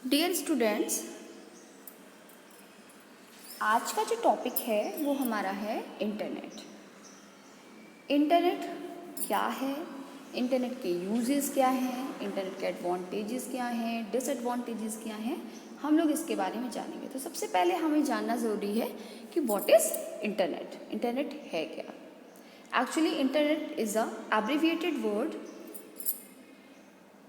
Dear students, आज का जो टॉपिक है वो हमारा है इंटरनेट। इंटरनेट क्या है, इंटरनेट के यूजेस क्या हैं, इंटरनेट के एडवांटेजेस क्या हैं, डिसएडवांटेजेस क्या हैं, हम लोग इसके बारे में जानेंगे। तो सबसे पहले हमें जानना ज़रूरी है कि व्हाट इज़ इंटरनेट। इंटरनेट है क्या? Actually internet is a abbreviated word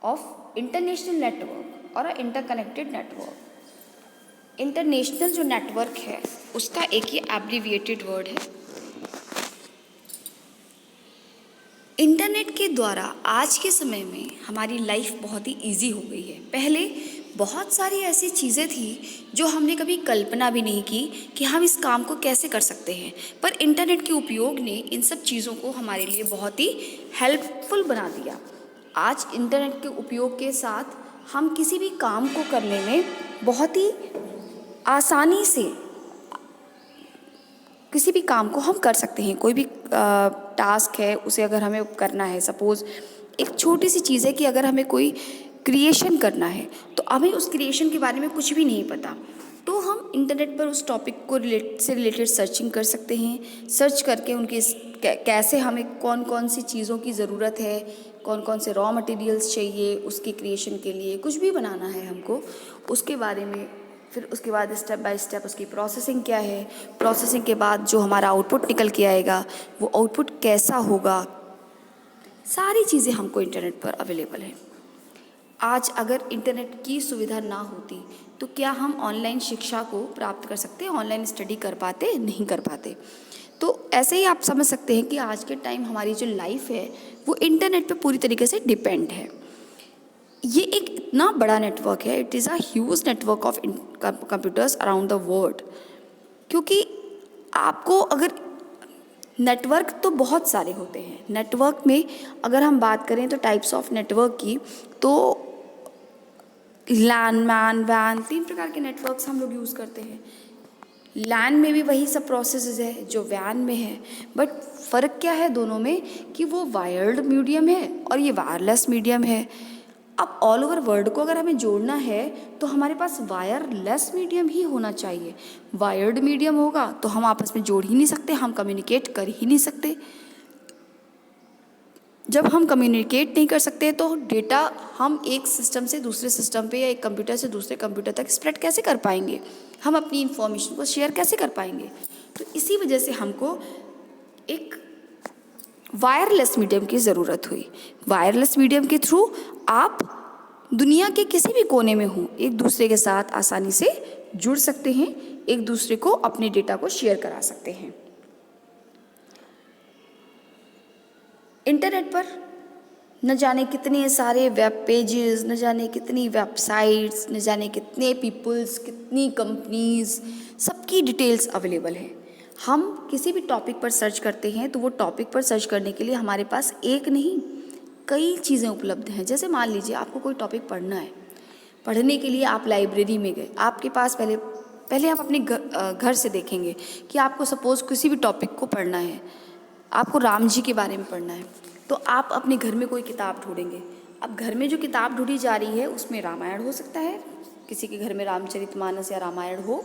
of international network और अ इंटरकनेक्टेड नेटवर्क। इंटरनेशनल जो नेटवर्क है उसका एक ही एब्रिविएटेड वर्ड है। इंटरनेट के द्वारा आज के समय में हमारी लाइफ बहुत ही इजी हो गई है। पहले बहुत सारी ऐसी चीज़ें थी जो हमने कभी कल्पना भी नहीं की कि हम इस काम को कैसे कर सकते हैं, पर इंटरनेट के उपयोग ने इन सब चीज़ों को हमारे लिए बहुत ही हेल्पफुल बना दिया। आज इंटरनेट के उपयोग के साथ हम किसी भी काम को करने में बहुत ही आसानी से किसी भी काम को हम कर सकते हैं। कोई भी टास्क है उसे अगर हमें करना है, सपोज़ एक छोटी सी चीज़ है कि अगर हमें कोई क्रिएशन करना है तो हमें उस क्रिएशन के बारे में कुछ भी नहीं पता, तो हम इंटरनेट पर उस टॉपिक को रिलेटेड सर्चिंग कर सकते हैं। सर्च करके उनके कैसे हमें कौन कौन सी चीज़ों की ज़रूरत है, कौन कौन से रॉ मटेरियल्स चाहिए उसके क्रिएशन के लिए, कुछ भी बनाना है हमको उसके बारे में। फिर उसके बाद स्टेप बाय स्टेप उसकी प्रोसेसिंग क्या है, प्रोसेसिंग के बाद जो हमारा आउटपुट निकल के आएगा वो आउटपुट कैसा होगा, सारी चीज़ें हमको इंटरनेट पर अवेलेबल है। आज अगर इंटरनेट की सुविधा ना होती तो क्या हम ऑनलाइन शिक्षा को प्राप्त कर सकते, ऑनलाइन स्टडी कर पाते? नहीं कर पाते। तो ऐसे ही आप समझ सकते हैं कि आज के टाइम हमारी जो लाइफ है वो इंटरनेट पे पूरी तरीके से डिपेंड है। ये एक इतना बड़ा नेटवर्क है, it is a huge network of computers around the world. क्योंकि आपको अगर नेटवर्क तो बहुत सारे होते हैं, नेटवर्क में अगर हम बात करें तो टाइप्स ऑफ नेटवर्क की, तो लैन मैन वैन 3 प्रकार के नेटवर्क्स हम लोग यूज़ करते हैं। लैन में भी वही सब प्रोसेसेस है जो वैन में है, बट फ़र्क क्या है दोनों में कि वो वायर्ड मीडियम है और ये वायरलेस मीडियम है। अब ऑल ओवर वर्ल्ड को अगर हमें जोड़ना है तो हमारे पास वायरलेस मीडियम ही होना चाहिए। वायर्ड मीडियम होगा तो हम आपस में जोड़ ही नहीं सकते, हम कम्युनिकेट कर ही नहीं सकते। जब हम कम्युनिकेट नहीं कर सकते तो डेटा हम एक सिस्टम से दूसरे सिस्टम पे या एक कंप्यूटर से दूसरे कंप्यूटर तक स्प्रेड कैसे कर पाएंगे, हम अपनी इंफॉर्मेशन को शेयर कैसे कर पाएंगे। तो इसी वजह से हमको एक वायरलेस मीडियम की ज़रूरत हुई। वायरलेस मीडियम के थ्रू आप दुनिया के किसी भी कोने में हो एक दूसरे के साथ आसानी से जुड़ सकते हैं, एक दूसरे को अपने डेटा को शेयर करा सकते हैं। इंटरनेट पर न जाने कितने सारे वेब पेजेस, न जाने कितनी वेबसाइट्स, न जाने कितने पीपल्स, कितनी कंपनीज, सबकी डिटेल्स अवेलेबल हैं। हम किसी भी टॉपिक पर सर्च करते हैं तो वो टॉपिक पर सर्च करने के लिए हमारे पास एक नहीं कई चीज़ें उपलब्ध हैं। जैसे मान लीजिए आपको कोई टॉपिक पढ़ना है, पढ़ने के लिए आप लाइब्रेरी में गए, आपके पास पहले आप अपने घर से देखेंगे कि आपको सपोज़ किसी भी टॉपिक को पढ़ना है, आपको राम जी के बारे में पढ़ना है, तो आप अपने घर में कोई किताब ढूंढेंगे। अब घर में जो किताब ढूंढी जा रही है उसमें रामायण हो सकता है, किसी के घर में रामचरितमानस या रामायण हो,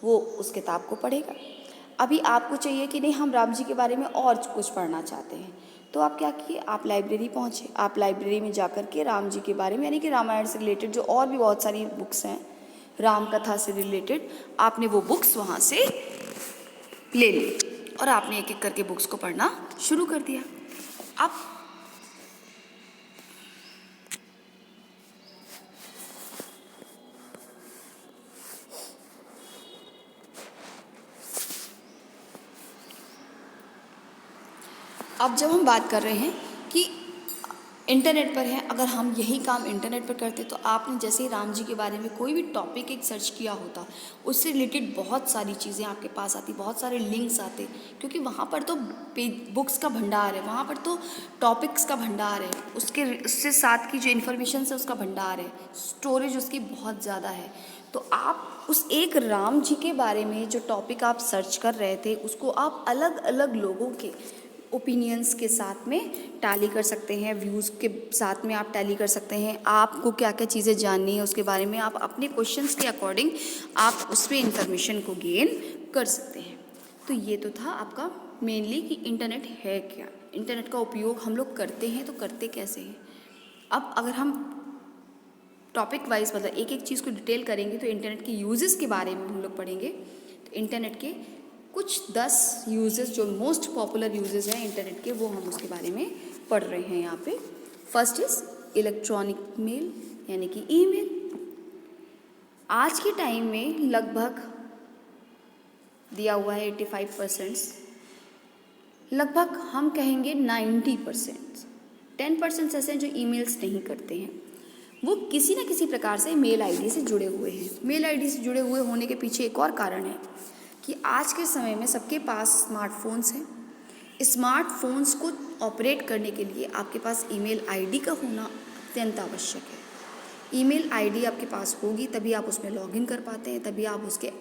वो उस किताब को पढ़ेगा। अभी आपको चाहिए कि नहीं हम राम जी के बारे में और कुछ पढ़ना चाहते हैं, तो आप क्या किए, आप लाइब्रेरी पहुँचे। आप लाइब्रेरी में जाकर के राम जी के बारे में यानी कि रामायण से रिलेटेड जो और भी बहुत सारी बुक्स हैं राम कथा से रिलेटेड, आपने वो बुक्स वहाँ से ले ली और आपने एक एक करके बुक्स को पढ़ना शुरू कर दिया। अब जब हम बात कर रहे हैं कि इंटरनेट पर है, अगर हम यही काम इंटरनेट पर करते तो आपने जैसे ही राम जी के बारे में कोई भी टॉपिक एक सर्च किया होता, उससे रिलेटेड बहुत सारी चीज़ें आपके पास आती, बहुत सारे लिंक्स आते, क्योंकि वहाँ पर तो बुक्स का भंडार है, वहाँ पर तो टॉपिक्स का भंडार है, उससे साथ की जो इन्फॉर्मेशन है उसका भंडार है, स्टोरेज उसकी बहुत ज़्यादा है। तो आप उस एक राम जी के बारे में जो टॉपिक आप सर्च कर रहे थे उसको आप अलग अलग लोगों के ओपिनियंस के साथ में टैली कर सकते हैं, व्यूज़ के साथ में आप टैली कर सकते हैं। आपको क्या क्या चीज़ें जाननी है उसके बारे में आप अपने क्वेश्चंस के अकॉर्डिंग आप उसमें इंफॉर्मेशन को गेन कर सकते हैं। तो ये तो था आपका मेनली कि इंटरनेट है क्या, इंटरनेट का उपयोग हम लोग करते हैं तो करते कैसे हैं। अब अगर हम टॉपिक वाइज मतलब एक एक चीज़ को डिटेल करेंगे तो इंटरनेट के यूजेस के बारे में हम लोग पढ़ेंगे। तो इंटरनेट के कुछ 10 यूजेस जो मोस्ट पॉपुलर यूजेस हैं इंटरनेट के, वो हम उसके बारे में पढ़ रहे हैं यहाँ पे। फर्स्ट इज इलेक्ट्रॉनिक मेल यानी कि ईमेल। आज के टाइम में लगभग दिया हुआ है 85%, लगभग हम कहेंगे 90%। 10% ऐसे हैं जो ईमेल्स नहीं करते हैं, वो किसी न किसी प्रकार से मेल आईडी से जुड़े हुए हैं। मेल आईडी से जुड़े हुए होने के पीछे एक और कारण है कि आज के समय में सबके पास स्मार्टफोन्स हैं। स्मार्टफोन्स को ऑपरेट करने के लिए आपके पास ईमेल आईडी का होना अत्यंत आवश्यक है। ईमेल आईडी आपके पास होगी तभी आप उसमें लॉगिन कर पाते हैं, तभी आप उसके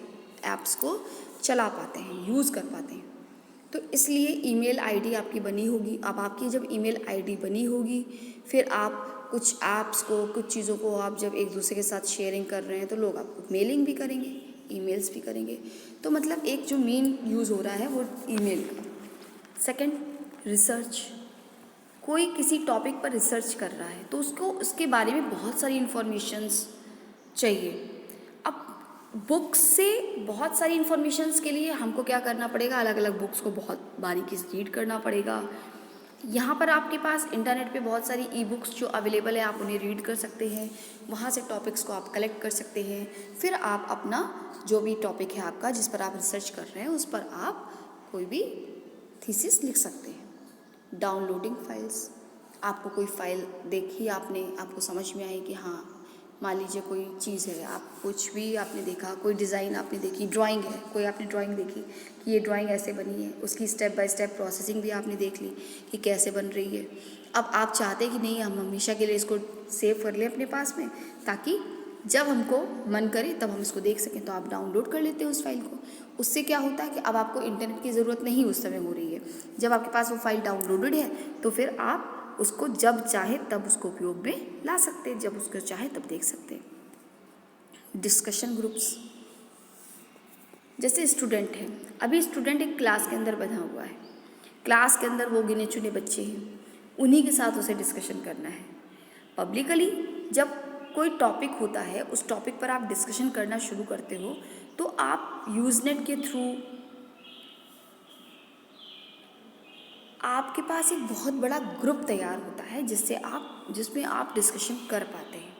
ऐप्स को चला पाते हैं, यूज़ कर पाते हैं। तो इसलिए ईमेल आईडी आपकी बनी होगी। अब आपकी जब ईमेल आईडी बनी होगी फिर आप कुछ ऐप्स को, कुछ चीज़ों को आप जब एक दूसरे के साथ शेयरिंग कर रहे हैं तो लोग आपको मेलिंग भी करेंगे, ईमेल्स भी करेंगे। तो मतलब एक जो मेन यूज़ हो रहा है वो ईमेल का। Second, research. कोई किसी टॉपिक पर रिसर्च कर रहा है तो उसको उसके बारे में बहुत सारी इन्फॉर्मेशंस चाहिए। अब बुक्स से बहुत सारी इन्फॉर्मेशंस के लिए हमको क्या करना पड़ेगा, अलग अलग बुक्स को बहुत बारीकी से रीड करना पड़ेगा। यहाँ पर आपके पास इंटरनेट पे बहुत सारी ई बुक्स जो अवेलेबल है, आप उन्हें रीड कर सकते हैं, वहाँ से टॉपिक्स को आप कलेक्ट कर सकते हैं। फिर आप अपना जो भी टॉपिक है आपका जिस पर आप रिसर्च कर रहे हैं उस पर आप कोई भी थीसिस लिख सकते हैं। डाउनलोडिंग फाइल्स, आपको कोई फ़ाइल देखी आपने, आपको समझ में आई कि हाँ मान लीजिए कोई चीज़ है, आप कुछ भी आपने देखा, कोई डिज़ाइन आपने देखी, ड्राइंग है, कोई आपने ड्राइंग देखी कि ये ड्राइंग ऐसे बनी है, उसकी स्टेप बाय स्टेप प्रोसेसिंग भी आपने देख ली कि कैसे बन रही है। अब आप चाहते हैं कि नहीं हम हमेशा के लिए इसको सेव कर लें अपने पास में, ताकि जब हमको मन करे तब हम इसको देख सकें, तो आप डाउनलोड कर लेते हैं उस फाइल को। उससे क्या होता है कि अब आपको इंटरनेट की ज़रूरत नहीं उस समय हो रही है। जब आपके पास वो फाइल डाउनलोडेड है तो फिर आप उसको जब चाहे तब उसको उपयोग में ला सकते हैं, जब उसको चाहे तब देख सकते हैं। डिस्कशन ग्रुप्स, जैसे स्टूडेंट है, अभी स्टूडेंट एक क्लास के अंदर बंधा हुआ है, क्लास के अंदर वो गिने चुने बच्चे हैं, उन्हीं के साथ उसे डिस्कशन करना है। पब्लिकली जब कोई टॉपिक होता है उस टॉपिक पर आप डिस्कशन करना शुरू करते हो तो आप यूज़नेट के थ्रू आपके पास एक बहुत बड़ा ग्रुप तैयार होता है जिसमें आप डिस्कशन कर पाते हैं।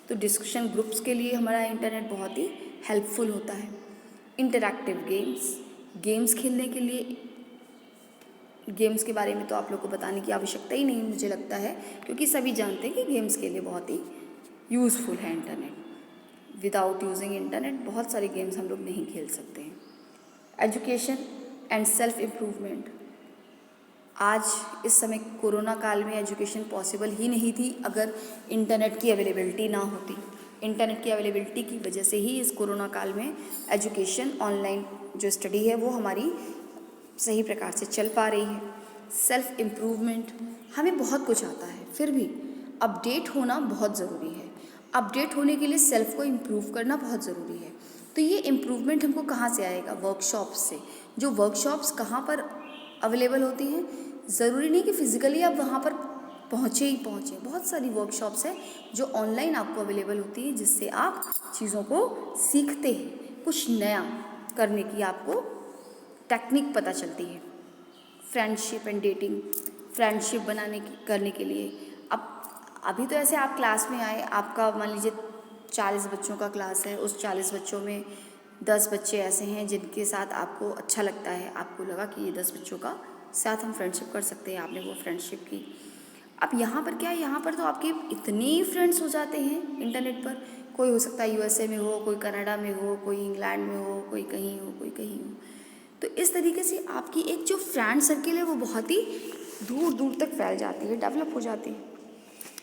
तो डिस्कशन ग्रुप्स के लिए हमारा इंटरनेट बहुत ही हेल्पफुल होता है। इंटरैक्टिव गेम्स खेलने के लिए, गेम्स के बारे में तो आप लोग को बताने की आवश्यकता ही नहीं मुझे लगता है, क्योंकि सभी जानते हैं कि गेम्स के लिए बहुत ही यूज़फुल है इंटरनेट। विदाउट यूजिंग इंटरनेट बहुत सारे गेम्स हम लोग नहीं खेल सकते हैं। एजुकेशन एंड सेल्फ इम्प्रूवमेंट, आज इस समय कोरोना काल में एजुकेशन पॉसिबल ही नहीं थी अगर इंटरनेट की अवेलेबिलिटी ना होती। इंटरनेट की अवेलेबिलिटी की वजह से ही इस कोरोना काल में एजुकेशन, ऑनलाइन जो स्टडी है वो हमारी सही प्रकार से चल पा रही है। सेल्फ इम्प्रूवमेंट, हमें बहुत कुछ आता है फिर भी अपडेट होना बहुत ज़रूरी है। अपडेट होने के लिए सेल्फ को इम्प्रूव करना बहुत ज़रूरी है। तो ये इम्प्रूवमेंट हमको कहाँ से आएगा? वर्कशॉप्स से। जो वर्कशॉप्स कहाँ पर अवेलेबल होती हैं, ज़रूरी नहीं कि फ़िज़िकली आप वहाँ पर पहुँचे ही पहुँचे। बहुत सारी वर्कशॉप्स हैं जो ऑनलाइन आपको अवेलेबल होती है, जिससे आप चीज़ों को सीखते हैं, कुछ नया करने की आपको टेक्निक पता चलती है। फ्रेंडशिप एंड डेटिंग, फ्रेंडशिप करने के लिए अब अभी तो ऐसे आप क्लास में आए, आपका मान लीजिए 40 बच्चों का क्लास है, उस 40 बच्चों में 10 बच्चे ऐसे हैं जिनके साथ आपको अच्छा लगता है, आपको लगा कि ये 10 बच्चों का साथ हम फ्रेंडशिप कर सकते हैं, आपने वो फ्रेंडशिप की। अब यहाँ पर क्या है, यहाँ पर तो आपके इतने फ्रेंड्स हो जाते हैं इंटरनेट पर। कोई हो सकता है यूएसए में हो, कोई कनाडा में हो, कोई इंग्लैंड में हो, कोई कहीं हो, कोई कहीं हो। तो इस तरीके से आपकी एक जो फ्रेंड सर्किल है वो बहुत ही दूर दूर तक फैल जाती है, डेवलप हो जाती है।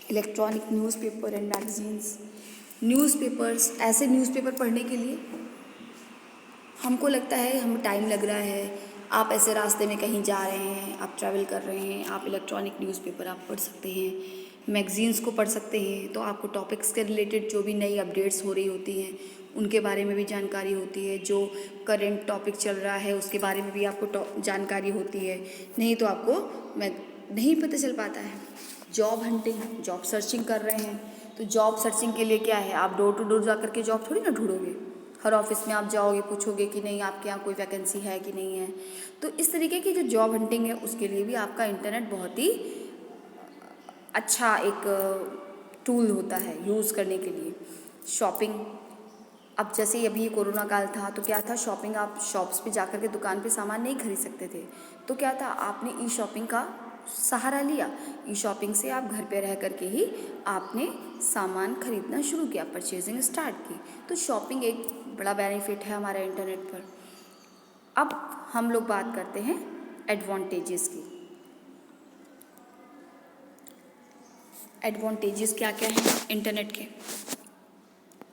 Electronic newspaper and magazines, newspapers, ऐसे न्यूज़पेपर पढ़ने के लिए हमको लगता है हम टाइम लग रहा है, आप ऐसे रास्ते में कहीं जा रहे हैं, आप ट्रैवल कर रहे हैं, आप इलेक्ट्रॉनिक न्यूज़पेपर आप पढ़ सकते हैं, मैगज़ीन्स को पढ़ सकते हैं, तो आपको टॉपिक्स के रिलेटेड जो भी नई अपडेट्स हो रही होती हैं उनके बारे में भी जानकारी होती है। जो करंट टॉपिक चल रहा है उसके बारे में भी आपको जानकारी होती है। नहीं तो आपको मैं नहीं पता चल पाता है। जॉब हंटिंग, जॉब सर्चिंग कर रहे हैं, तो जॉब सर्चिंग के लिए क्या है, आप डोर टू डोर जा कर के जॉब थोड़ी ना ढूंढोगे। हर ऑफिस में आप जाओगे, पूछोगे कि नहीं आपके यहाँ कोई वैकेंसी है कि नहीं है। तो इस तरीके की जो जॉब हंटिंग है उसके लिए भी आपका इंटरनेट बहुत ही अच्छा एक टूल होता है यूज़ करने के लिए। शॉपिंग, अब जैसे अभी कोरोना काल था तो क्या था, शॉपिंग आप शॉप्स पे जाकर के दुकान पे सामान नहीं खरीद सकते थे, तो क्या था, आपने ई शॉपिंग का सहारा लिया। ई शॉपिंग से आप घर पे रह करके ही आपने सामान खरीदना शुरू किया, परचेजिंग स्टार्ट की। तो शॉपिंग एक बड़ा बेनिफिट है हमारे इंटरनेट पर। अब हम लोग बात करते हैं एडवांटेजेस की। एडवांटेजेस क्या क्या हैं इंटरनेट के,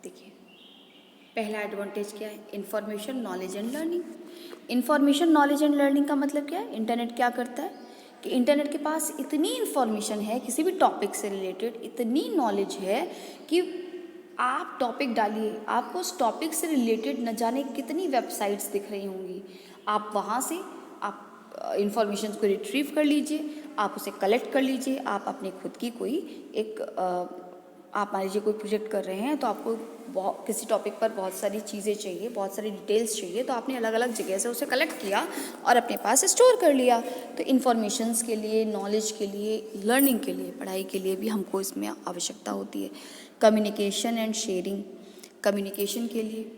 देखिए। पहला एडवांटेज क्या है, information, knowledge and learning. Information, knowledge and learning का मतलब क्या है, इंटरनेट क्या करता है कि इंटरनेट के पास इतनी इन्फॉर्मेशन है, किसी भी टॉपिक से रिलेटेड इतनी नॉलेज है कि आप टॉपिक डालिए, आपको उस टॉपिक से रिलेटेड न जाने कितनी वेबसाइट्स दिख रही होंगी, आप वहाँ से आप इंफॉर्मेशन को रिट्रीव कर लीजिए, आप उसे कलेक्ट कर लीजिए। आप अपने खुद की कोई एक आप मान लीजिए कोई प्रोजेक्ट कर रहे हैं तो आपको किसी टॉपिक पर बहुत सारी चीज़ें चाहिए, बहुत सारी डिटेल्स चाहिए, तो आपने अलग अलग जगह से उसे कलेक्ट किया और अपने पास स्टोर कर लिया। तो इन्फॉर्मेशंस के लिए, नॉलेज के लिए, लर्निंग के लिए, पढ़ाई के लिए भी हमको इसमें आवश्यकता होती है। कम्युनिकेशन एंड शेयरिंग, कम्युनिकेशन के लिए,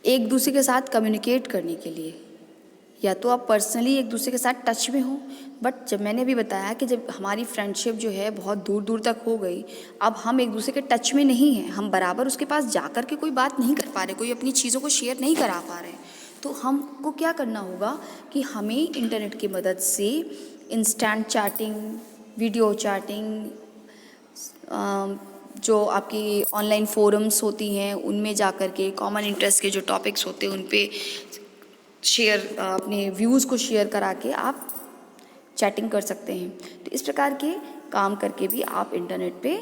एक दूसरे के साथ कम्युनिकेट करने के लिए, या तो आप पर्सनली एक दूसरे के साथ टच में हो, बट जब मैंने अभी बताया कि जब हमारी फ्रेंडशिप जो है बहुत दूर दूर तक हो गई, अब हम एक दूसरे के टच में नहीं हैं, हम बराबर उसके पास जा कर के कोई बात नहीं कर पा रहे, कोई अपनी चीज़ों को शेयर नहीं करा पा रहे, तो हमको क्या करना होगा कि हमें इंटरनेट की मदद से इंस्टेंट चैटिंग, वीडियो चैटिंग, जो आपकी ऑनलाइन फोरम्स होती हैं उनमें जा कर के कॉमन इंटरेस्ट के जो टॉपिक्स होते हैं उन पे शेयर, अपने व्यूज़ को शेयर करा के आप चैटिंग कर सकते हैं। तो इस प्रकार के काम करके भी आप इंटरनेट पे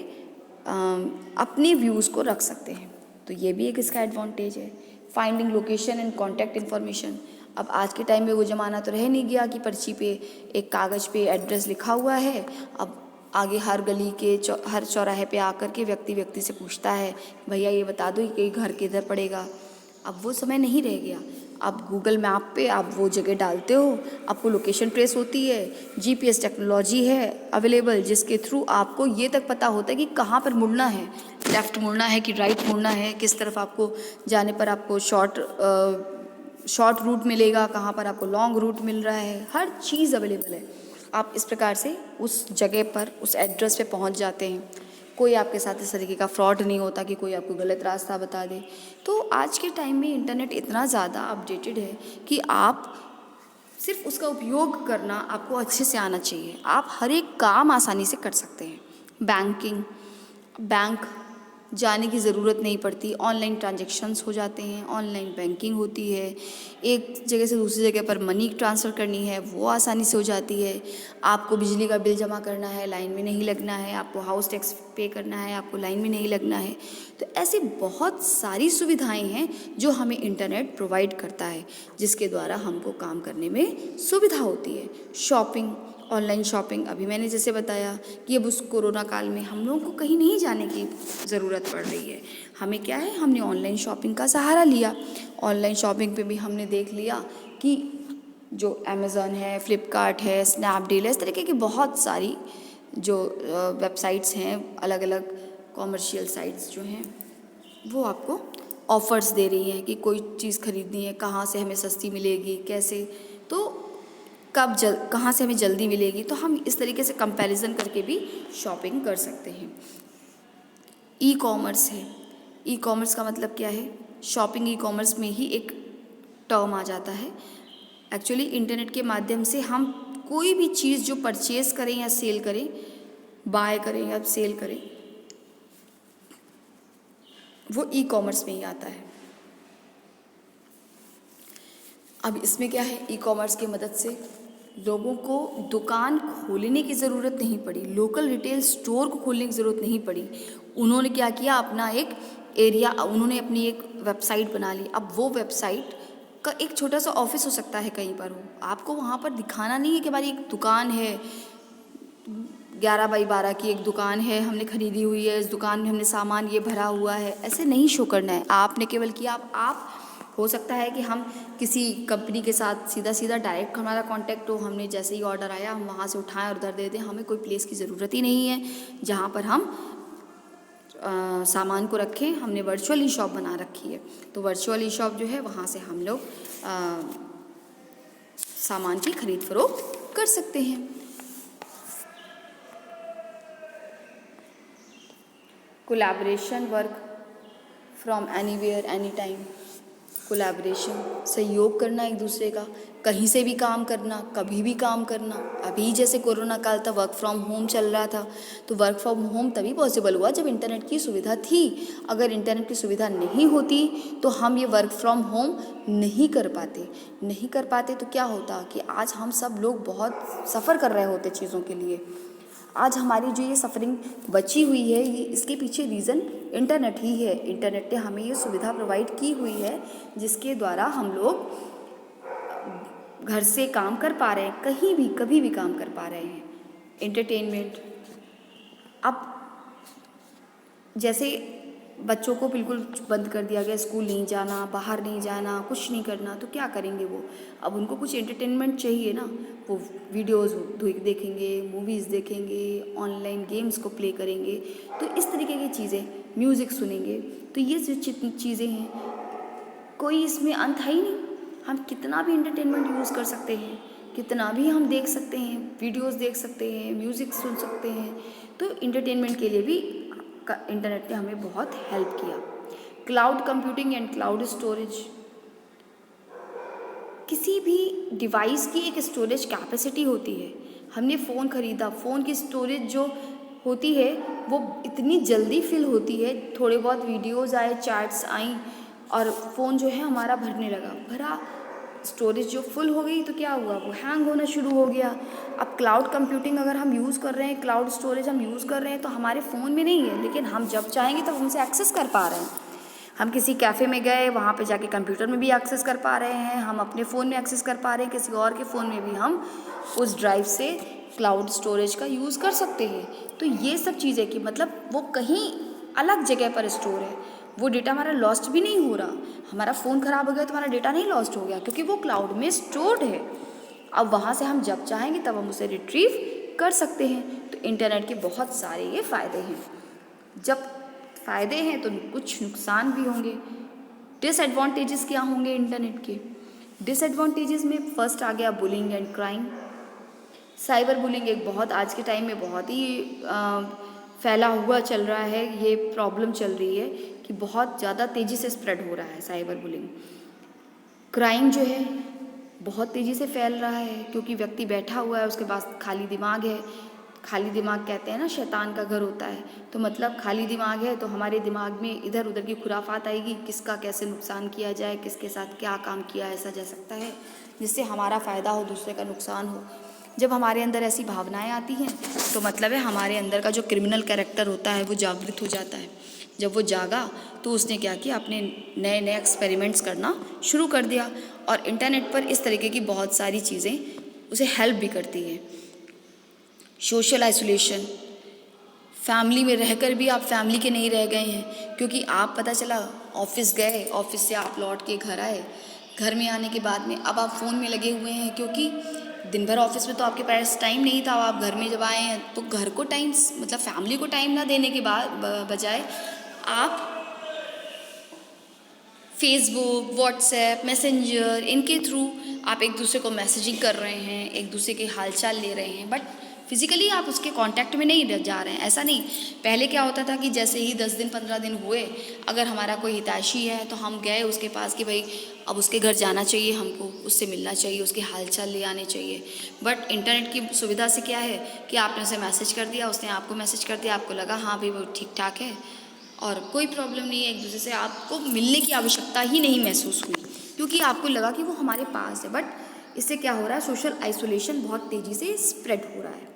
अपने व्यूज़ को रख सकते हैं, तो ये भी एक इसका एडवांटेज है। Finding location and contact information, अब आज के टाइम में वो ज़माना तो रह नहीं गया कि पर्ची पे एक कागज़ पे एड्रेस लिखा हुआ है, अब आगे हर गली के हर चौराहे पे आकर के व्यक्ति से पूछता है भैया ये बता दो कि घर किधर पड़ेगा। अब वो समय नहीं रह गया, आप गूगल मैप पे आप वो जगह डालते हो, आपको लोकेशन ट्रेस होती है, जीपीएस टेक्नोलॉजी है अवेलेबल जिसके थ्रू आपको ये तक पता होता है कि कहाँ पर मुड़ना है, लेफ़्ट मुड़ना है कि राइट मुड़ना है, किस तरफ आपको जाने पर आपको शॉर्ट रूट मिलेगा, कहाँ पर आपको लॉन्ग रूट मिल रहा है, हर चीज़ अवेलेबल है। आप इस प्रकार से उस जगह पर, उस एड्रेस पे पहुंच जाते हैं। कोई आपके साथ इस तरीके का फ्रॉड नहीं होता कि कोई आपको गलत रास्ता बता दे। तो आज के टाइम में इंटरनेट इतना ज़्यादा अपडेटेड है कि आप सिर्फ उसका उपयोग करना आपको अच्छे से आना चाहिए, आप हर एक काम आसानी से कर सकते हैं। बैंकिंग, बैंक जाने की ज़रूरत नहीं पड़ती, ऑनलाइन ट्रांजैक्शंस हो जाते हैं, ऑनलाइन बैंकिंग होती है, एक जगह से दूसरी जगह पर मनी ट्रांसफ़र करनी है वो आसानी से हो जाती है। आपको बिजली का बिल जमा करना है, लाइन में नहीं लगना है, आपको हाउस टैक्स पे करना है, आपको लाइन में नहीं लगना है। तो ऐसी बहुत सारी सुविधाएं हैं जो हमें इंटरनेट प्रोवाइड करता है, जिसके द्वारा हमको काम करने में सुविधा होती है। शॉपिंग, ऑनलाइन शॉपिंग, अभी मैंने जैसे बताया कि अब उस कोरोना काल में हम लोगों को कहीं नहीं जाने की ज़रूरत पड़ रही है, हमें क्या है, हमने ऑनलाइन शॉपिंग का सहारा लिया। ऑनलाइन शॉपिंग पे भी हमने देख लिया कि जो अमेज़ॉन है, फ्लिपकार्ट है, स्नैपडील है, इस तरीके की बहुत सारी जो वेबसाइट्स हैं, अलग अलग कॉमर्शियल साइट्स जो हैं वो आपको ऑफ़र्स दे रही हैं कि कोई चीज़ खरीदनी है, कहाँ से हमें सस्ती मिलेगी, कैसे, तो कहाँ से हमें जल्दी मिलेगी, तो हम इस तरीके से कंपैरिजन करके भी शॉपिंग कर सकते हैं। ई कॉमर्स है, ई कॉमर्स का मतलब क्या है, शॉपिंग ई कॉमर्स में ही एक टर्म आ जाता है। एक्चुअली इंटरनेट के माध्यम से हम कोई भी चीज़ जो परचेज करें या सेल करें, बाय करें या सेल करें, वो ई कॉमर्स में ही आता है। अब इसमें क्या है, ई कॉमर्स की मदद से लोगों को दुकान खोलने की ज़रूरत नहीं पड़ी, लोकल रिटेल स्टोर को खोलने की ज़रूरत नहीं पड़ी। उन्होंने क्या किया, अपना एक एरिया, उन्होंने अपनी एक वेबसाइट बना ली। अब वो वेबसाइट का एक छोटा सा ऑफिस हो सकता है, कहीं पर हो, आपको वहाँ पर दिखाना नहीं है कि हमारी एक दुकान है, 11 बाई 12 की एक दुकान है, हमने खरीदी हुई है, इस दुकान में हमने सामान ये भरा हुआ है, ऐसे नहीं शो करना है। आपने केवल किया, आप हो सकता है कि हम किसी कंपनी के साथ सीधा डायरेक्ट हमारा कांटेक्ट हो, हमने जैसे ही ऑर्डर आया हम वहाँ से उठाएं और उधर दे दें, हमें कोई प्लेस की ज़रूरत ही नहीं है जहाँ पर हम सामान को रखें। हमने वर्चुअल ई शॉप बना रखी है, तो वर्चुअल ई शॉप जो है वहाँ से हम लोग सामान की खरीद फरोख्त कर सकते हैं। Collaboration, work from anywhere any time. Collaboration, सहयोग करना एक दूसरे का, कहीं से भी काम करना, कभी भी काम करना। अभी जैसे कोरोना काल था, वर्क फ्रॉम होम चल रहा था, तो वर्क फ्रॉम होम तभी पॉसिबल हुआ जब इंटरनेट की सुविधा थी। अगर इंटरनेट की सुविधा नहीं होती तो हम ये वर्क फ्रॉम होम नहीं कर पाते तो क्या होता कि आज हम सब लोग बहुत सफ़र कर रहे होते चीज़ों के लिए। आज हमारी जो ये सफरिंग बची हुई है, ये इसके पीछे रीज़न इंटरनेट ही है। इंटरनेट ने हमें ये सुविधा प्रोवाइड की हुई है जिसके द्वारा हम लोग घर से काम कर पा रहे हैं, कहीं भी कभी भी काम कर पा रहे हैं। एंटरटेनमेंट, अब जैसे बच्चों को बिल्कुल बिल्कुल बंद कर दिया गया, स्कूल नहीं जाना, बाहर नहीं जाना, कुछ नहीं करना, तो क्या करेंगे वो? अब उनको कुछ एंटरटेनमेंट चाहिए ना, वो वीडियोज़ देखेंगे, मूवीज़ देखेंगे, ऑनलाइन गेम्स को प्ले करेंगे, तो इस तरीके की चीज़ें, म्यूज़िक सुनेंगे। तो ये जो चीज़ें हैं, कोई इसमें अंत है ही नहीं। हम कितना भी एंटरटेनमेंट यूज़ कर सकते हैं, कितना भी हम देख सकते हैं, वीडियोज़ देख सकते हैं, म्यूज़िक सुन सकते हैं। तो एंटरटेनमेंट के लिए भी इंटरनेट ने हमें बहुत हेल्प किया। Cloud computing and cloud storage, किसी भी डिवाइस की एक स्टोरेज कैपेसिटी होती है। हमने फ़ोन ख़रीदा, फ़ोन की स्टोरेज जो होती है वो इतनी जल्दी फिल होती है, थोड़े बहुत वीडियोज़ आए, चैट्स आई और फ़ोन जो है हमारा भरने लगा, भरा, स्टोरेज जो फुल हो गई तो क्या हुआ, वो हैंग होना शुरू हो गया। अब क्लाउड कंप्यूटिंग अगर हम यूज़ कर रहे हैं, क्लाउड स्टोरेज हम यूज़ कर रहे हैं, तो हमारे फ़ोन में नहीं है, लेकिन हम जब चाहेंगे तब हमसे एक्सेस कर पा रहे हैं। हम किसी कैफ़े में गए, वहाँ पे जाके कंप्यूटर में भी एक्सेस कर पा रहे हैं, हम अपने फ़ोन में एक्सेस कर पा रहे हैं, किसी और के फ़ोन में भी हम उस ड्राइव से क्लाउड स्टोरेज का यूज़ कर सकते हैं। तो ये सब चीज़ें कि मतलब वो कहीं अलग जगह पर स्टोर है, वो डेटा हमारा लॉस्ट भी नहीं हो रहा। हमारा फ़ोन ख़राब हो गया तो हमारा डेटा नहीं लॉस्ट हो गया, क्योंकि वो क्लाउड में स्टोर्ड है। अब वहाँ से हम जब चाहेंगे तब हम उसे रिट्रीव कर सकते हैं। तो इंटरनेट के बहुत सारे ये फ़ायदे हैं। जब फ़ायदे हैं तो कुछ नुकसान भी होंगे। डिसएडवांटेजेस क्या होंगे इंटरनेट के? डिसएडवांटेजेस में फर्स्ट आ गया bullying and crime. Cyber bullying एक बहुत आज के टाइम में बहुत ही फैला हुआ चल रहा है, ये प्रॉब्लम चल रही है कि बहुत ज़्यादा तेज़ी से स्प्रेड हो रहा है साइबर बुलिंग। क्राइम जो है बहुत तेज़ी से फैल रहा है, क्योंकि व्यक्ति बैठा हुआ है, उसके पास खाली दिमाग है। खाली दिमाग कहते हैं ना, शैतान का घर होता है, तो मतलब खाली दिमाग है तो हमारे दिमाग में इधर उधर की खुराफात आएगी, किसका कैसे नुकसान किया जाए, किसके साथ क्या काम किया ऐसा जा सकता है जिससे हमारा फ़ायदा हो, दूसरे का नुकसान हो। जब हमारे अंदर ऐसी भावनाएं आती हैं तो मतलब है हमारे अंदर का जो क्रिमिनल कैरेक्टर होता है वो जागृत हो जाता है। जब वो जागा तो उसने क्या किया, अपने नए नए एक्सपेरिमेंट्स करना शुरू कर दिया। और इंटरनेट पर इस तरीके की बहुत सारी चीज़ें उसे हेल्प भी करती हैं। सोशल आइसोलेशन, फैमिली में रहकर भी आप फैमिली के नहीं रह गए हैं, क्योंकि आप पता चला ऑफिस गए, ऑफिस से आप लौट के घर आए, घर में आने के बाद में अब आप फ़ोन में लगे हुए हैं, क्योंकि दिन भर ऑफिस में तो आपके पास टाइम नहीं था। आप घर में जब आए हैं तो घर को टाइम, मतलब फैमिली को टाइम ना देने के बाद बजाय आप फेसबुक, व्हाट्सएप, मैसेंजर, इनके थ्रू आप एक दूसरे को मैसेजिंग कर रहे हैं, एक दूसरे के हालचाल ले रहे हैं, बट फिज़िकली आप उसके कांटेक्ट में नहीं जा रहे हैं। ऐसा नहीं, पहले क्या होता था कि जैसे ही 10 दिन 15 दिन हुए, अगर हमारा कोई हितैषी है तो हम गए उसके पास कि भाई अब उसके घर जाना चाहिए, हमको उससे मिलना चाहिए, उसके हालचाल ले आने चाहिए। बट इंटरनेट की सुविधा से क्या है कि आपने उसे मैसेज कर दिया, उसने आपको मैसेज कर दिया, आपको लगा हाँ भाई वो ठीक ठाक है और कोई प्रॉब्लम नहीं है, एक दूसरे से आपको मिलने की आवश्यकता ही नहीं महसूस हुई। क्योंकि आपको लगा कि वो हमारे पास है, बट इससे क्या हो रहा है, सोशल आइसोलेशन बहुत तेज़ी से स्प्रेड हो रहा है।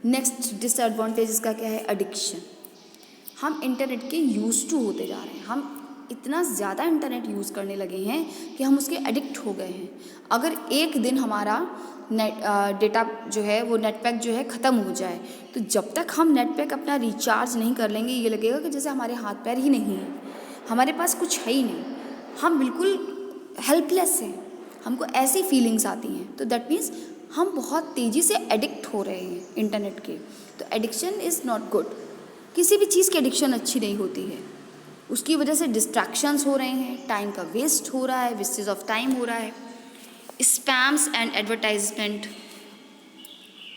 नेक्स्ट डिसएडवांटेज इसका क्या है, एडिक्शन। हम इंटरनेट के यूज टू होते जा रहे हैं, हम इतना ज़्यादा इंटरनेट यूज़ करने लगे हैं कि हम उसके एडिक्ट हो गए हैं। अगर एक दिन हमारा नेट डेटा जो है वो नेट पैक जो है ख़त्म हो जाए, तो जब तक हम नेट पैक अपना रिचार्ज नहीं कर लेंगे, ये लगेगा कि जैसे हमारे हाथ पैर ही नहीं है, हमारे पास कुछ है ही नहीं, हम बिल्कुल हेल्पलेस हैं, हमको ऐसी फीलिंग्स आती हैं। तो दैट मीन्स हम बहुत तेज़ी से एडिक्ट हो रहे हैं इंटरनेट के। तो एडिक्शन इज़ नॉट गुड। किसी भी चीज़ की एडिक्शन अच्छी नहीं होती है, उसकी वजह से डिस्ट्रैक्शंस हो रहे हैं, टाइम का वेस्ट हो रहा है, वेस्टेज ऑफ टाइम हो रहा है। स्पैम्स एंड एडवर्टाइजमेंट,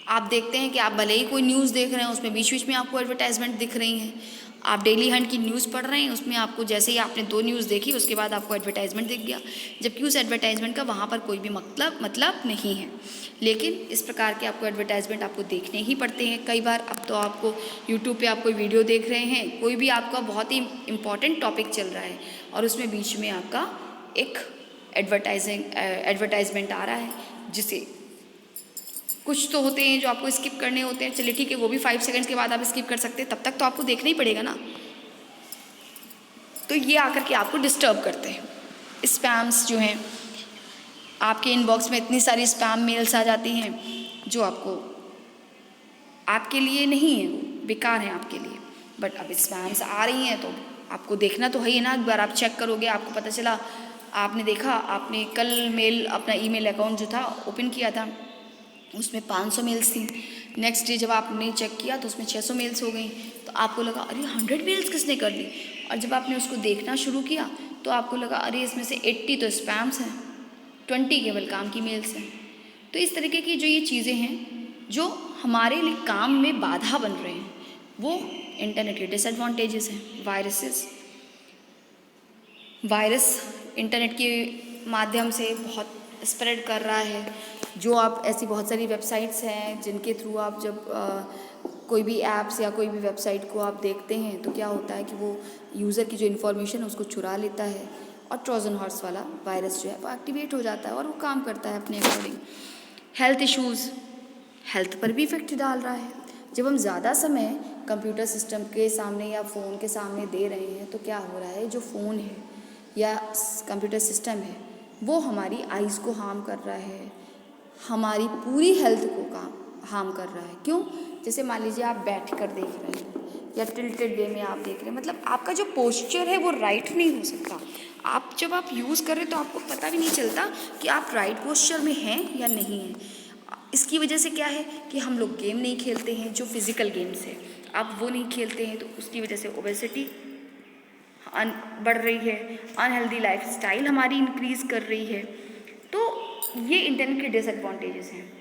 आप देखते हैं कि आप भले ही कोई न्यूज़ देख रहे हैं, उसमें बीच बीच में आपको एडवर्टाइजमेंट दिख रही हैं। आप डेली हंट की न्यूज़ पढ़ रहे हैं, उसमें आपको जैसे ही आपने 2 न्यूज़ देखी उसके बाद आपको एडवर्टाइजमेंट दिख गया, जबकि उस एडवर्टाइजमेंट का वहाँ पर कोई भी मतलब नहीं है। लेकिन इस प्रकार के आपको एडवर्टाइजमेंट आपको देखने ही पड़ते हैं कई बार। अब तो आपको यूट्यूब पे आप कोई वीडियो देख रहे हैं, कोई भी आपका बहुत ही इम्पॉर्टेंट टॉपिक चल रहा है और उसमें बीच में आपका एक एडवर्टाइजमेंट आ रहा है, जिसे कुछ तो होते हैं जो आपको स्किप करने होते हैं, चलिए ठीक है, वो भी 5 सेकंड्स के बाद आप स्किप कर सकते हैं, तब तक तो आपको देखना ही पड़ेगा ना। तो ये आकर के आपको डिस्टर्ब करते हैं। स्पैम्स जो हैं, आपके इनबॉक्स में इतनी सारी स्पैम मेल्स आ जाती हैं जो आपके लिए नहीं है, बेकार हैं आपके लिए, बट अब स्पैम्स आ रही हैं तो आपको देखना तो है ही ना। एक बार आप चेक करोगे, आपको पता चला, आपने देखा, आपने कल मेल अपना ईमेल अकाउंट जो था ओपन किया था, उसमें 500 मेल्स थी। नेक्स्ट डे जब आपने चेक किया तो उसमें 600 मेल्स हो गई, तो आपको लगा अरे 100 मेल्स किसने कर ली। और जब आपने उसको देखना शुरू किया तो आपको लगा अरे इसमें से 80 तो स्पैम्स हैं, 20 केवल काम की मेल्स हैं। तो इस तरीके की जो ये चीज़ें हैं जो हमारे लिए काम में बाधा बन रहे हैं, वो इंटरनेट के डिसएडवांटेजेस हैं। वायरस इंटरनेट के माध्यम से बहुत स्प्रेड कर रहा है। जो आप ऐसी बहुत सारी वेबसाइट्स हैं जिनके थ्रू आप जब कोई भी ऐप्स या कोई भी वेबसाइट को आप देखते हैं तो क्या होता है कि वो यूज़र की जो इन्फॉर्मेशन है उसको चुरा लेता है और ट्रोजन हॉर्स वाला वायरस जो है वो एक्टिवेट हो जाता है और वो काम करता है अपने अकॉर्डिंग। हेल्थ इश्यूज़, हेल्थ पर भी इफेक्ट डाल रहा है। जब हम ज़्यादा समय कंप्यूटर सिस्टम के सामने या फ़ोन के सामने दे रहे हैं तो क्या हो रहा है, जो फ़ोन है या कंप्यूटर सिस्टम है वो हमारी आइज़ को हार्म कर रहा है, हमारी पूरी हेल्थ को हार्म कर रहा है। क्यों? जैसे मान लीजिए आप बैठ कर देख रहे हैं या टिल्टेड वे में आप देख रहे हैं, मतलब आपका जो पोस्चर है वो राइट नहीं हो सकता। जब आप यूज़ कर रहे हैं तो आपको पता भी नहीं चलता कि आप राइट पोस्चर में हैं या नहीं हैं। इसकी वजह से क्या है कि हम लोग गेम नहीं खेलते हैं, जो फिज़िकल गेम्स है आप वो नहीं खेलते हैं, तो उसकी वजह से ओबेसिटी बढ़ रही है, अनहेल्दी लाइफस्टाइल हमारी इंक्रीज़ कर रही है। तो ये इंटरनेट के डिसएडवांटेजेस हैं।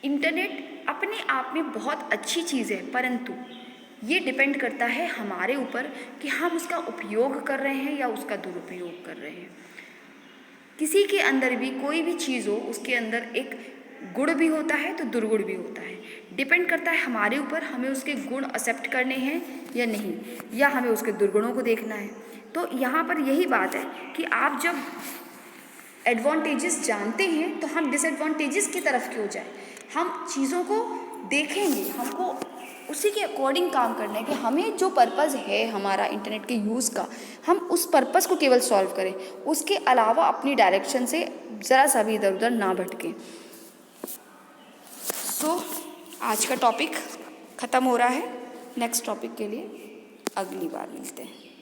इंटरनेट अपने आप में बहुत अच्छी चीज़ है, परंतु ये डिपेंड करता है हमारे ऊपर कि हम उसका उपयोग कर रहे हैं या उसका दुरुपयोग कर रहे हैं। किसी के अंदर भी कोई भी चीज़ हो, उसके अंदर एक गुण भी होता है तो दुर्गुण भी होता है। डिपेंड करता है हमारे ऊपर, हमें उसके गुण एक्सेप्ट करने हैं या नहीं, या हमें उसके दुर्गुणों को देखना है। तो यहाँ पर यही बात है कि आप जब एडवांटेजेस जानते हैं तो हम डिसएडवांटेजेस की तरफ क्यों जाए। हम चीज़ों को देखेंगे, हमको उसी के अकॉर्डिंग काम करना है कि हमें जो पर्पज़ है हमारा इंटरनेट के यूज़ का, हम उस पर्पज़ को केवल सॉल्व करें, उसके अलावा अपनी डायरेक्शन से ज़रा सा भी इधर उधर ना भटकें। सो आज का टॉपिक ख़त्म हो रहा है। नेक्स्ट टॉपिक के लिए अगली बार मिलते हैं।